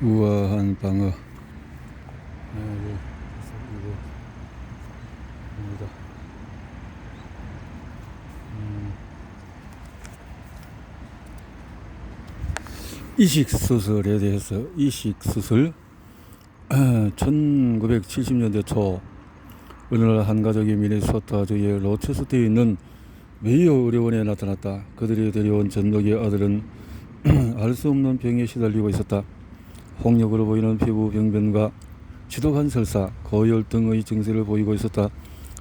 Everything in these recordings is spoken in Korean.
우아한 방어. 네, 이거 입니다. 이식수술에 대해서 이식수술 1970년대 초 어느 날 한 가족이 미네소타주의 로체스터에 있는 메이어 의료원에 나타났다. 그들이 데려온 전덕의 아들은 알 수 없는 병에 시달리고 있었다. 홍역으로 보이는 피부 병변과 지독한 설사, 고열 등의 증세를 보이고 있었다.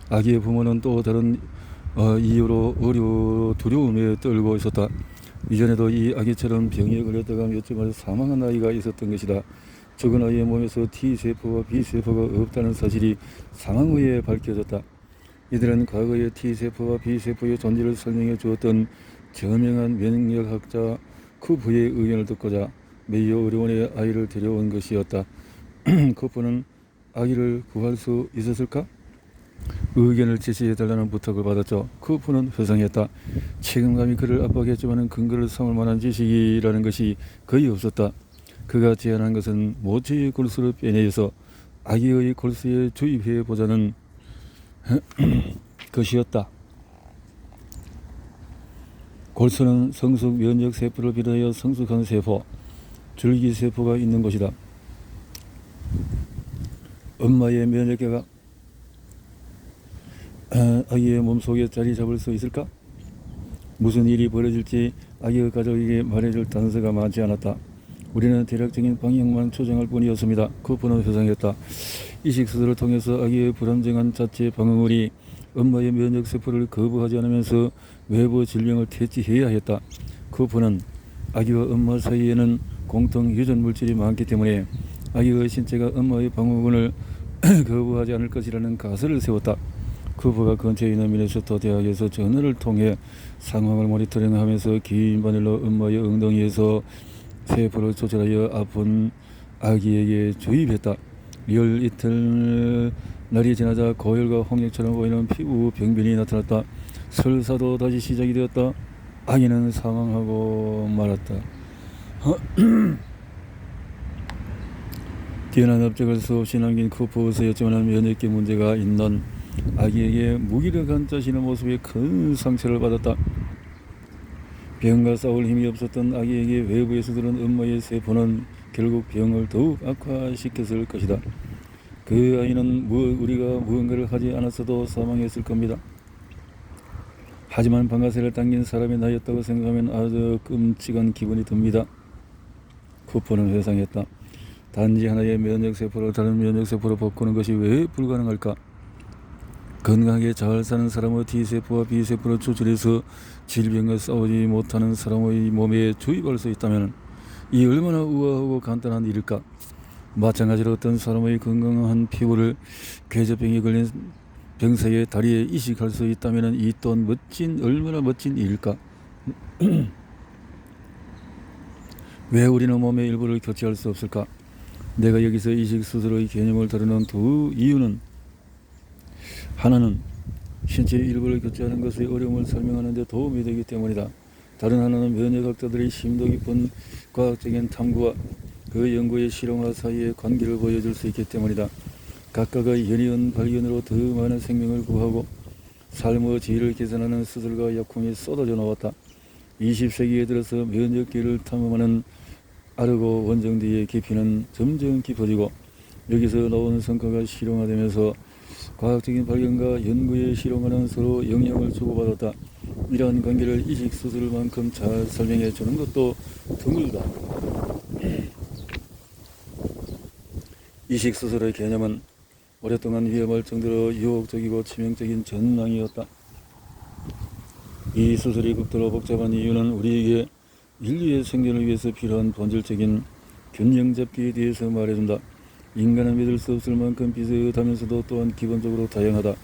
아기의 부모는 또 다른 이유로 두려움에 떨고 있었다. 이전에도 이 아기처럼 병에 걸렸다가 몇 주 만에 사망한 아이가 있었던 것이다. 죽은 아이의 몸에서 T세포와 B세포가 없다는 사실이 상황 후에 밝혀졌다. 이들은 과거의 T세포와 B세포의 존재를 설명해 주었던 저명한 면역학자 쿠프의 의견을 듣고자 메이어 의료원에 아이를 데려온 것이었다. 쿠프는 아기를 구할 수 있었을까? 의견을 제시해달라는 부탁을 받았죠. 쿠프는 회상했다. 책임감이 그를 압박했지만 근거를 삼을 만한 지식이라는 것이 거의 없었다. 그가 제안한 것은 모체의 골수를 빼내서 아기의 골수에 주입해 보자는 것이었다. 골수는 성숙 면역세포를 비롯하여 성숙한 세포, 줄기세포가 있는 곳이다. 엄마의 면역계가 아기의 몸속에 자리 잡을 수 있을까? 무슨 일이 벌어질지 아기의 가족에게 말해줄 단서가 많지 않았다. 우리는 대략적인 방향만 조정할 뿐이었습니다. 쿠퍼는 회상했다. 이식수술을 통해서 아기의 불안정한 자체 방어물이 엄마의 면역세포를 거부하지 않으면서 외부 질병을 퇴치해야 했다. 쿠퍼는 아기와 엄마 사이에는 공통 유전 물질이 많기 때문에 아기의 신체가 엄마의 방어군을 거부하지 않을 것이라는 가설을 세웠다. 쿠퍼가 근처에 있는 미네소타 대학에서 전화를 통해 상황을 모니터링하면서 긴 바늘로 엄마의 엉덩이에서 세포를 조절하여 아픈 아기에게 주입했다. 열 이틀 날이 지나자 고열과 홍역처럼 보이는 피부 병변이 나타났다. 설사도 다시 시작이 되었다. 아기는 사망하고 말았다. 뛰어난 업적을 수없이 남긴 쿠퍼스였지만 면역계 문제가 있는 아기에게 무기력한 자신의 모습에 큰 상처를 받았다. 병과 싸울 힘이 없었던 아기에게 외부에서 들은 엄마의 세포는 결국 병을 더욱 악화시켰을 것이다. 그 아이는 우리가 무언가를 하지 않았어도 사망했을 겁니다. 하지만 방아쇠를 당긴 사람이 나였다고 생각하면 아주 끔찍한 기분이 듭니다. 쿠퍼는 회상했다. 단지 하나의 면역세포를 다른 면역세포로 바꾸는 것이 왜 불가능할까? 건강하게 잘 사는 사람의 T세포와 B세포를 조절해서 질병과 싸우지 못하는 사람의 몸에 주입할 수 있다면 이 얼마나 우아하고 간단한 일일까? 마찬가지로 어떤 사람의 건강한 피부를 궤저병에 걸린 병사의 다리에 이식할 수 있다면 이 또한 얼마나 멋진 일일까? 왜 우리는 몸의 일부를 교체할 수 없을까? 내가 여기서 이식수술의 개념을 다루는 두 이유는 하나는 신체의 일부를 교체하는 것의 어려움을 설명하는 데 도움이 되기 때문이다. 다른 하나는 면역학자들의 심도 깊은 과학적인 탐구와 그 연구의 실용화 사이의 관계를 보여줄 수 있기 때문이다. 각각의 연이은 발견으로 더 많은 생명을 구하고 삶의 질을 개선하는 수술과 약품이 쏟아져 나왔다. 20세기에 들어서 면역계를 탐험하는 아르고 원정대의 깊이는 점점 깊어지고 여기서 나온 성과가 실용화되면서 과학적인 발견과 연구에 실용화는 서로 영향을 주고받았다. 이러한 관계를 이식수술만큼 잘 설명해 주는 것도 드물다. 이식수술의 개념은 오랫동안 위험할 정도로 유혹적이고 치명적인 전망이었다. 이 수술이 극도로 복잡한 이유는 우리에게 인류의 생존을 위해서 필요한 본질적인 균형 잡기에 대해서 말해준다. 인간은 믿을 수 없을 만큼 비슷하면서도 또한 기본적으로 다양하다.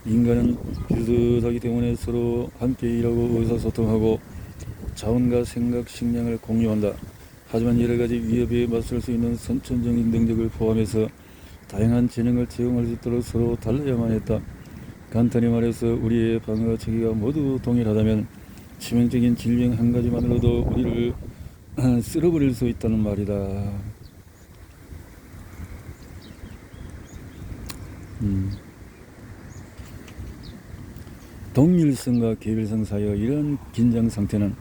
인간은 비슷하기 때문에 서로 함께 일하고 의사소통하고 자원과 생각, 식량을 공유한다. 하지만 여러가지 위협에 맞설 수 있는 선천적인 능력을 포함해서 다양한 재능을 제공할 수 있도록 서로 달라야만 했다. 간단히 말해서 우리의 방어 체계가 모두 동일하다면 치명적인 질병 한 가지만으로도 우리를 쓸어버릴 수 있다는 말이다. 동일성과 개별성 사이의 이런 긴장 상태는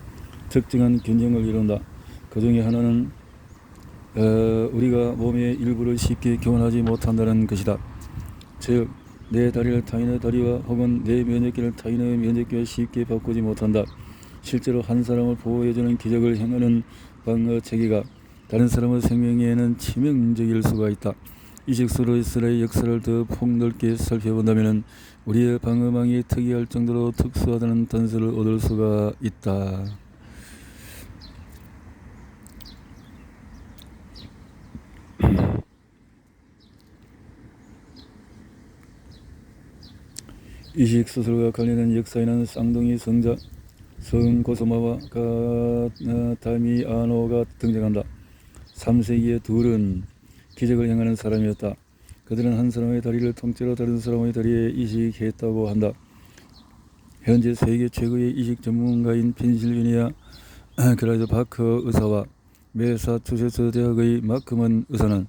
특정한 균형을 이룬다. 그 중에 하나는 우리가 몸의 일부를 쉽게 교환하지 못한다는 것이다. 즉, 내 다리를 타인의 다리와 혹은 내 면역기를 타인의 면역기와 쉽게 바꾸지 못한다. 실제로 한 사람을 보호해주는 기적을 행하는 방어 체계가 다른 사람의 생명에는 치명적일 수가 있다. 이식수로의 역사를 더 폭넓게 살펴본다면 우리의 방어망이 특이할 정도로 특수하다는 단서를 얻을 수가 있다. 이식수술과 관련된 역사에는 쌍둥이 성자 성고소마와 다미아노가 등장한다. 3세기의 둘은 기적을 행하는 사람이었다. 그들은 한 사람의 다리를 통째로 다른 사람의 다리에 이식했다고 한다. 현재 세계 최고의 이식 전문가인 펜실베니아 그라이드 바커 의사와 매사추세츠 대학의 마크먼 의사는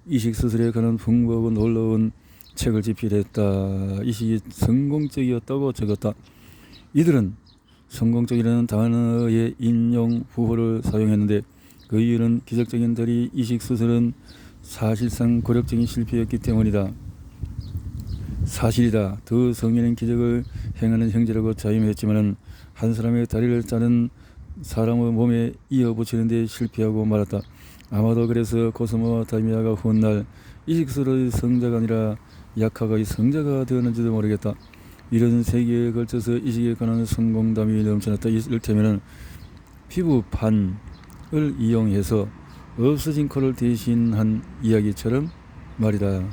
이식 수술에 관한 풍부하고 놀라운 책을 집필했다. 이식이 성공적이었다고 적었다. 이들은 성공적이라는 단어의 인용 부호를 사용했는데 그 이유는 기적적인 다리 이식 수술은 사실상 굴욕적인 실패였기 때문이다. 사실이다. 더 성인은 기적을 행하는 형제라고 자임했지만 한 사람의 다리를 자른 사람의 몸에 이어붙이는 데 실패하고 말았다. 아마도 그래서 고스모와 다미아가 훗날 이식수술의 성자가 아니라 약화가의 성자가 되었는지도 모르겠다. 이런 세계에 걸쳐서 이식에 관한 성공담이 넘쳐났다. 이를테면 피부판을 이용해서 없어진 코를 대신한 이야기처럼 말이다.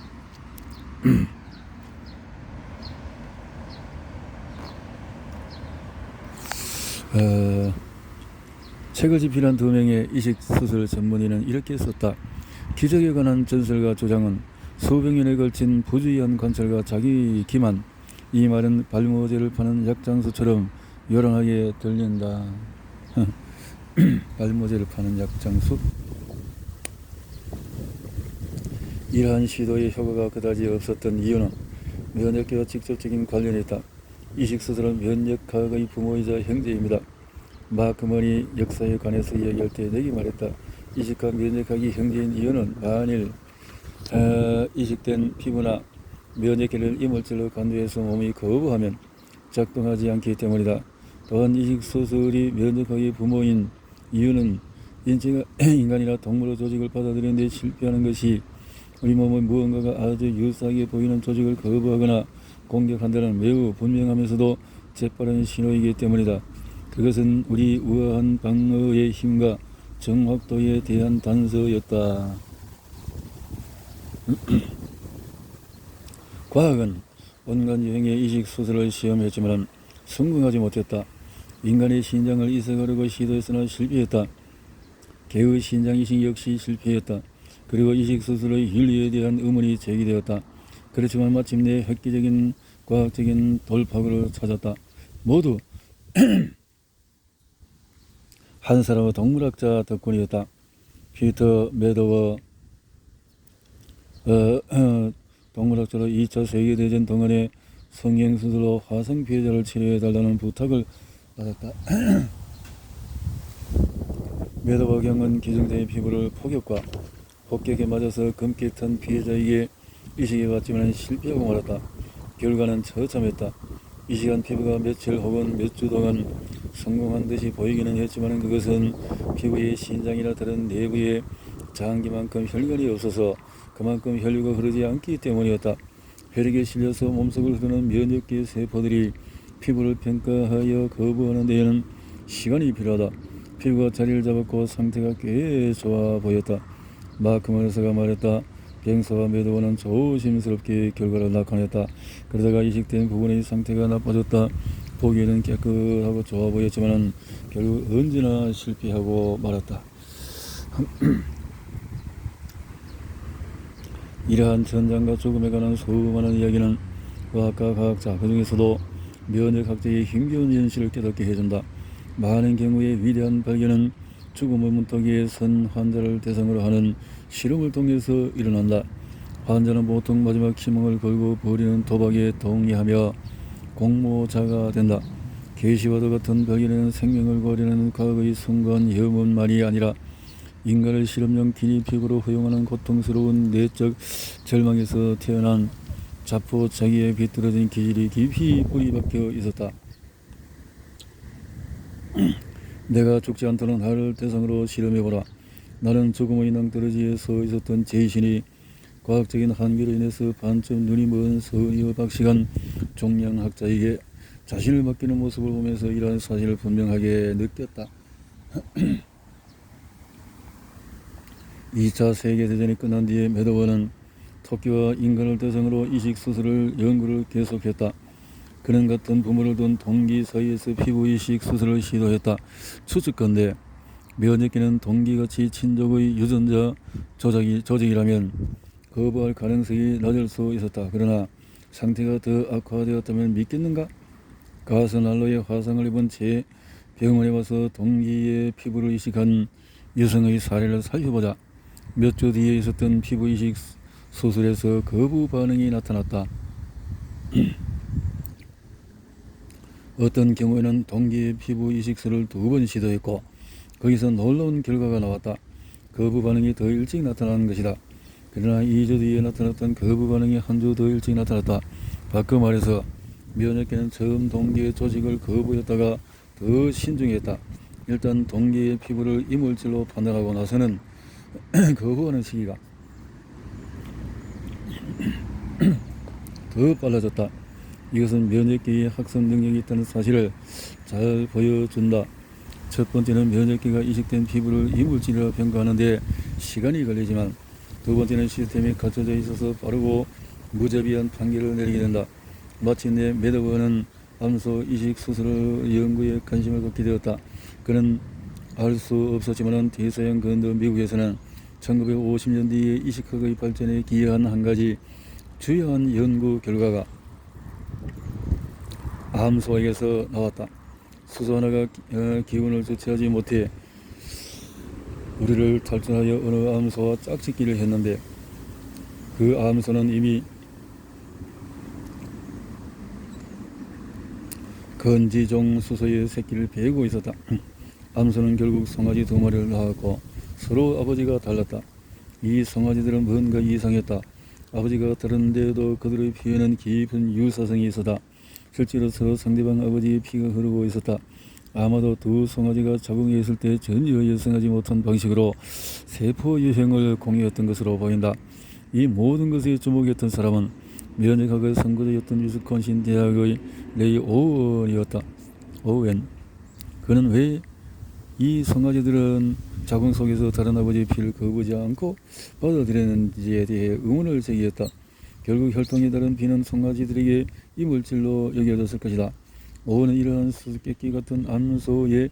책을 집필한 2명의 이식수술 전문의는 이렇게 썼다. 기적에 관한 전설과 주장은 수백 년에 걸친 부주의한 관찰과 자기 기만. 이 말은 발모제를 파는 약장수처럼 요란하게 들린다. 발모제를 파는 약장수? 이러한 시도의 효과가 그다지 없었던 이유는 면역계와 직접적인 관련이 있다. 이식수술은 면역학의 부모이자 형제입니다. 마크먼이 역사에 관해서 이야기할 때 내게 말했다. 이식과 면역학이 형제인 이유는 만일 이식된 피부나 면역계를 이물질로 간주해서 몸이 거부하면 작동하지 않기 때문이다. 또한 이식수술이 면역학의 부모인 이유는 인체가 인간이나 동물의 조직을 받아들이는 데 실패하는 것이 우리 몸의 무언가가 아주 유사하게 보이는 조직을 거부하거나 공격한다는 매우 분명하면서도 재빠른 신호이기 때문이다. 그것은 우리 우아한 방어의 힘과 정확도에 대한 단서였다. 과학은 온갖 유형의 이식 수술을 시험했지만 성공하지 못했다. 인간의 신장을 이식하려고 시도했으나 실패했다. 개의 신장 이식 역시 실패했다. 그리고 이식 수술의 윤리에 대한 의문이 제기되었다. 그렇지만 마침내 획기적인 과학적인 돌파구를 찾았다. 모두 한 사람의 동물학자 덕분이었다. 피터 매더워 동물학자로 2차 세계대전 동안에 성형수술로 화상 피해자를 치료해달라는 부탁을 받았다. 매더워 경은 기증자의 피부를 폭격에 맞아서 검게 탄 피해자에게 이식해 봤지만 실패하고 말았다. 결과는 처참했다. 이식한 피부가 며칠 혹은 몇 주 동안 성공한 듯이 보이기는 했지만 그것은 피부의 신장이나 다른 내부에 장기만큼 혈관이 없어서 그만큼 혈류가 흐르지 않기 때문이었다. 혈액에 실려서 몸속을 흐르는 면역계 세포들이 피부를 평가하여 거부하는 데에는 시간이 필요하다. 피부가 자리를 잡았고 상태가 꽤 좋아 보였다. 마크먼 의사가 말했다. 병사와 매도원은 조심스럽게 결과를 나타냈다. 그러다가 이식된 부분의 상태가 나빠졌다. 보기에는 깨끗하고 좋아 보였지만 결국 언제나 실패하고 말았다. 이러한 전장과 죽음에 관한 수많은 이야기는 과학과 과학자, 그 중에서도 면역학자의 힘겨운 현실을 깨닫게 해준다. 많은 경우에 위대한 발견은 죽음의 문턱에 선 환자를 대상으로 하는 실험을 통해서 일어난다. 환자는 보통 마지막 희망을 걸고 벌이는 도박에 동의하며 공모자가 된다. 계시와도 같은 병인에는 생명을 거려내는 과거의 순간 염원만이 아니라 인간을 실험용 기니피그로 허용하는 고통스러운 내적 절망에서 태어난 자포자기에 비뚤어진 기질이 깊이 뿌리박혀 있었다. 내가 죽지 않도록 나를 대상으로 실험해보라. 나는 죽음의 낭떠러지에 서 있었던 제신이 과학적인 한계로 인해서 반쯤 눈이 먼 서은이와 박식한 종량학자에게 자신을 맡기는 모습을 보면서 이러한 사실을 분명하게 느꼈다. 2차 세계대전이 끝난 뒤에 매도원은 토끼와 인간을 대상으로 이식수술을 연구를 계속했다. 그는 같은 부모를 둔 동기 사이에서 피부 이식 수술을 시도했다. 추측컨대 면역기는 동기같이 친족의 유전자 조직이라면 거부할 가능성이 낮을 수 있었다. 그러나 상태가 더 악화되었다면 믿겠는가? 가스난로에 화상을 입은 채 병원에 와서 동기의 피부를 이식한 여성의 사례를 살펴보자. 몇 주 뒤에 있었던 피부 이식 수술에서 거부 반응이 나타났다. 어떤 경우에는 동기의 피부 이식술을 2번 시도했고 거기서 놀라운 결과가 나왔다. 거부 반응이 더 일찍 나타나는 것이다. 그러나 2주 뒤에 나타났던 거부 반응이 한 주 더 일찍 나타났다. 바꿔 말해서 면역계는 처음 동기의 조직을 거부했다가 더 신중했다. 일단 동기의 피부를 이물질로 판단하고 나서는 거부하는 시기가 더 빨라졌다. 이것은 면역계의 학습 능력이 있다는 사실을 잘 보여준다. 첫 번째는 면역계가 이식된 피부를 이물질이라 평가하는데 시간이 걸리지만 두 번째는 시스템이 갖춰져 있어서 빠르고 무자비한 판결을 내리게 된다. 마침내 매더버는 암소 이식 수술 연구에 관심을 갖게 되었다. 그는 알 수 없었지만 대서양 근더 미국에서는 1950년대에 이식학의 발전에 기여한 한 가지 주요한 연구 결과가 암소에게서 나왔다. 수소 하나가 기운을 주체하지 못해 우리를 탈출하여 어느 암소와 짝짓기를 했는데 그 암소는 이미 건지종 수소의 새끼를 베고 있었다. 암소는 결국 송아지 2마리를 낳았고 서로 아버지가 달랐다. 이 송아지들은 뭔가 이상했다. 아버지가 다른데도 그들의 피에는 깊은 유사성이 있었다. 실제로 서로 상대방 아버지의 피가 흐르고 있었다. 아마도 두 송아지가 자궁에 있을 때 전혀 예상하지 못한 방식으로 세포 유형을 공유했던 것으로 보인다. 이 모든 것에 주목했던 사람은 면역학의 선구자였던 위스콘신 대학의 레이 오웬이었다. 오웬. 그는 왜 이 송아지들은 자궁 속에서 다른 아버지의 피를 거부하지 않고 받아들였는지에 대해 의문을 제기했다. 결국 혈통이 다른 피는 송아지들에게 이물질로 여겨졌을 것이다. 오웬은 이러한 수수께끼 같은 암소의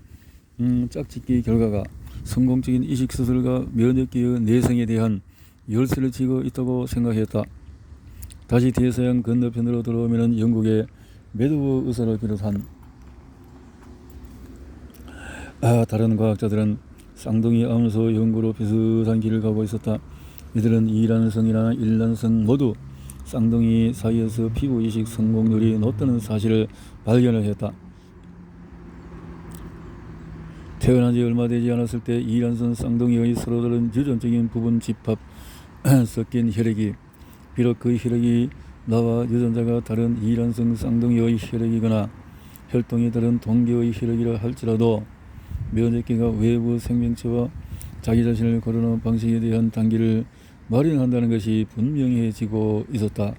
짝짓기 결과가 성공적인 이식수술과 면역기의 내성에 대한 열쇠를 쥐고 있다고 생각했다. 다시 대서양 건너편으로 돌아오면 영국의 매드워 의사를 비롯한 다른 과학자들은 쌍둥이 암소 연구로 비슷한 길을 가고 있었다. 이들은 이란성이나 일란성 모두 쌍둥이 사이에서 피부 이식 성공률이 높다는 사실을 발견을 했다. 태어난 지 얼마 되지 않았을 때 이란성 쌍둥이의 서로 다른 유전적인 부분 집합 섞인 혈액이 비록 그 혈액이 나와 유전자가 다른 이란성 쌍둥이의 혈액이거나 혈통이 다른 동기의 혈액이라 할지라도 면역계가 외부 생명체와 자기 자신을 거르는 방식에 대한 단계를 마련한다는 것이 분명해지고 있었다.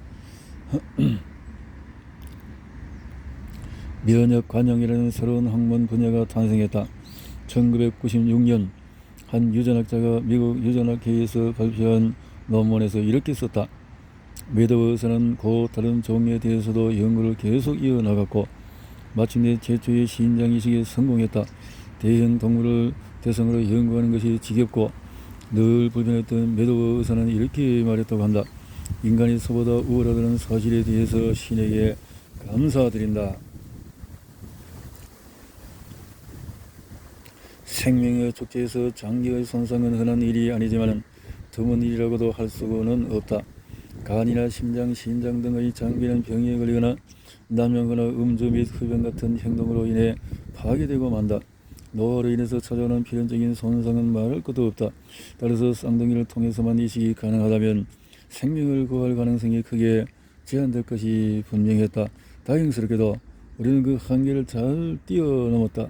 면역관용이라는 새로운 학문 분야가 탄생했다. 1996년 한 유전학자가 미국 유전학회에서 발표한 논문에서 이렇게 썼다. 매더워 의사는 그 다른 종에 대해서도 연구를 계속 이어나갔고 마침내 최초의 신장 이식에 성공했다. 대형 동물을 대상으로 연구하는 것이 지겹고 늘 불편했던 매더워 의사는 이렇게 말했다고 한다. 인간이 소보다 우월하다는 사실에 대해서 신에게 감사드린다. 생명의 축제에서 장기의 손상은 흔한 일이 아니지만 드문 일이라고도 할 수는 없다. 간이나 심장, 신장 등의 장기는 병에 걸리거나 남용거나 음주 및 흡연 같은 행동으로 인해 파괴되고 만다. 노화로 인해서 찾아오는 필연적인 손상은 말할 것도 없다. 따라서 쌍둥이를 통해서만 이식이 가능하다면 생명을 구할 가능성이 크게 제한될 것이 분명했다. 다행스럽게도 우리는 그 한계를 잘 뛰어넘었다.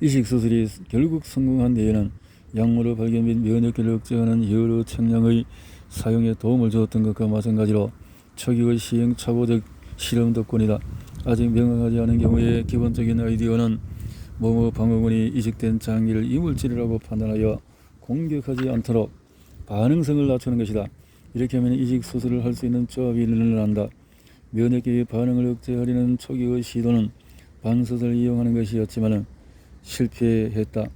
이식 수술이 결국 성공한 데에는 약물의 발견 및 면역기를 억제하는 여러 책량의 사용에 도움을 주었던 것과 마찬가지로 초기의 시행착오적 실험 덕분이다. 아직 명확하지 않은 경우에 기본적인 아이디어는 모모 방어군이 이식된 장기를 이물질이라고 판단하여 공격하지 않도록 반응성을 낮추는 것이다. 이렇게 하면 이식 수술을 할 수 있는 조합이 늘어난다. 면역기의 반응을 억제하려는 초기의 시도는 방사선을 이용하는 것이었지만 실패했다.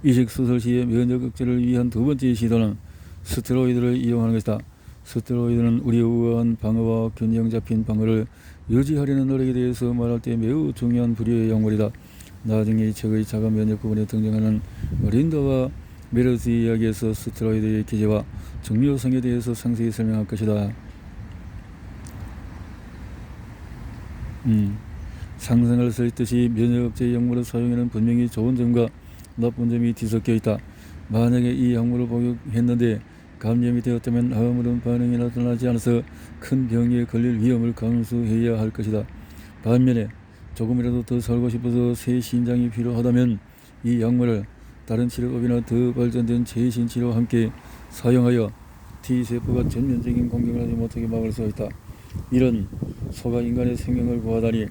이식 수술 시에 면역 억제를 위한 두 번째 시도는 스테로이드를 이용하는 것이다. 스테로이드는 우리의 우아한 방어와 균형 잡힌 방어를 유지하려는 노력에 대해서 말할 때 매우 중요한 부류의 약물이다. 나중에 이 책의 자가 면역 부분에 등장하는 린다와 메르스 이야기에서 스테로이드의 기제와 중요성에 대해서 상세히 설명할 것이다. 상상을 쓰듯이 면역억제 약물의 사용에는 분명히 좋은 점과 나쁜 점이 뒤섞여 있다. 만약에 이 약물을 복용했는데 감염이 되었다면 아무런 반응이 나타나지 않아서 큰 병에 걸릴 위험을 감수해야 할 것이다. 반면에 조금이라도 더 살고 싶어서 새 신장이 필요하다면 이 약물을 다른 치료법이나 더 발전된 최신 치료와 함께 사용하여 T세포가 전면적인 공격을 하지 못하게 막을 수가 있다. 이런 소가 인간의 생명을 구하다니.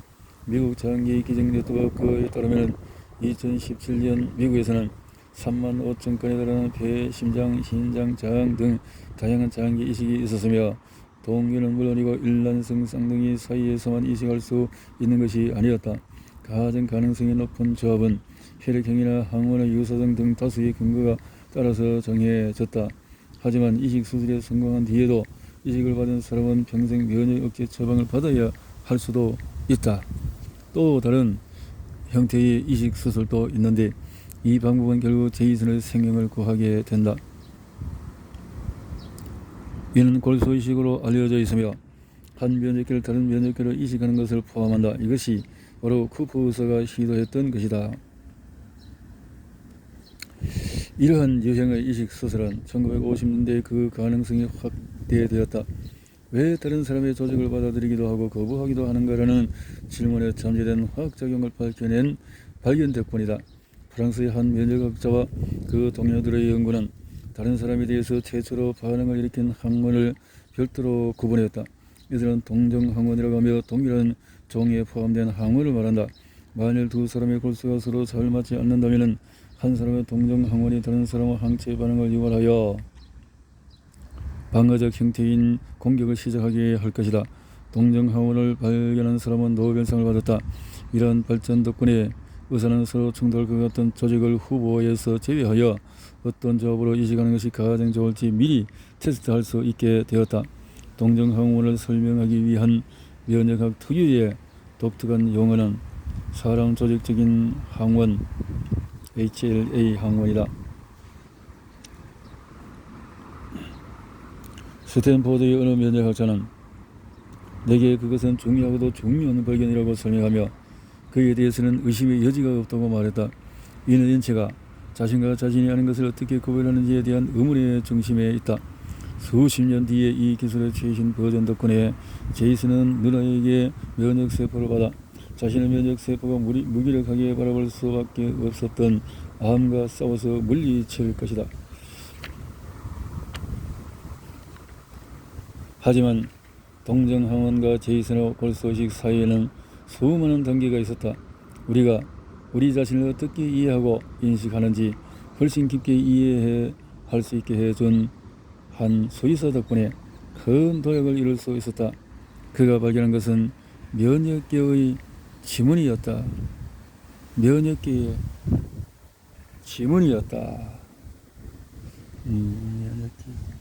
미국 장기기증 네트워크에 따르면 2017년 미국에서는 3만 5천 건에 달하는 폐, 심장, 신장, 장 등 다양한 장기 이식이 있었으며 동료는 물론이고 일란성 쌍둥이 사이에서만 이식할 수 있는 것이 아니었다. 가장 가능성이 높은 조합은 혈액형이나 항원의 유사성 등 다수의 근거가 따라서 정해졌다. 하지만 이식 수술에 성공한 뒤에도 이식을 받은 사람은 평생 면역 억제 처방을 받아야 할 수도 있다. 또 다른 형태의 이식 수술도 있는데 이 방법은 결국 제이슨의 생명을 구하게 된다. 이는 골수 이식으로 알려져 있으며 한 면역계를 다른 면역계로 이식하는 것을 포함한다. 이것이 바로 쿠프 의사가 시도했던 것이다. 이러한 유형의 이식 수술은 1950년대에 그 가능성이 확대되었다. 왜 다른 사람의 조직을 받아들이기도 하고 거부하기도 하는가라는 질문에 잠재된 화학작용을 발견 덕분이다. 프랑스의 한 면역학자와 그 동료들의 연구는 다른 사람에 대해서 최초로 반응을 일으킨 항원을 별도로 구분했다. 이들은 동정항원이라고 하며 동일한 종에 포함된 항원을 말한다. 만일 두 사람의 골수가 서로 잘 맞지 않는다면 한 사람의 동정항원이 다른 사람의 항체 반응을 유발하여 방어적 형태인 공격을 시작하게 할 것이다. 동정항원을 발견한 사람은 노벨상을 받았다. 이러한 발전 덕분에 의사는 서로 충돌할 것 같은 조직을 후보에서 제외하여 어떤 조합으로 이식하는 것이 가장 좋을지 미리 테스트할 수 있게 되었다. 동정항원을 설명하기 위한 면역학 특유의 독특한 용어는 사람 조직적인 항원 HLA 항원이다. 스탠포드의 어느 면역학자는 내게 그것은 중요하고도 중요한 발견이라고 설명하며 그에 대해서는 의심의 여지가 없다고 말했다. 이는 인체가 자신과 자신이 아는 것을 어떻게 구별하는지에 대한 의문의 중심에 있다. 수십 년 뒤에 이 기술의 최신 버전 덕분에 제이슨은 누나에게 면역세포를 받아 자신의 면역세포가 무기력하게 바라볼 수밖에 없었던 암과 싸워서 물리칠 것이다. 하지만 동정항원과 제이슨의 골수이식 사이에는 수많은 단계가 있었다. 우리가 우리 자신을 어떻게 이해하고 인식하는지 훨씬 깊게 이해할 수 있게 해준 한 수의사 덕분에 큰 도약을 이룰 수 있었다. 그가 발견한 것은 면역계의 지문이었다. 면역계의 지문이었다. 면역계.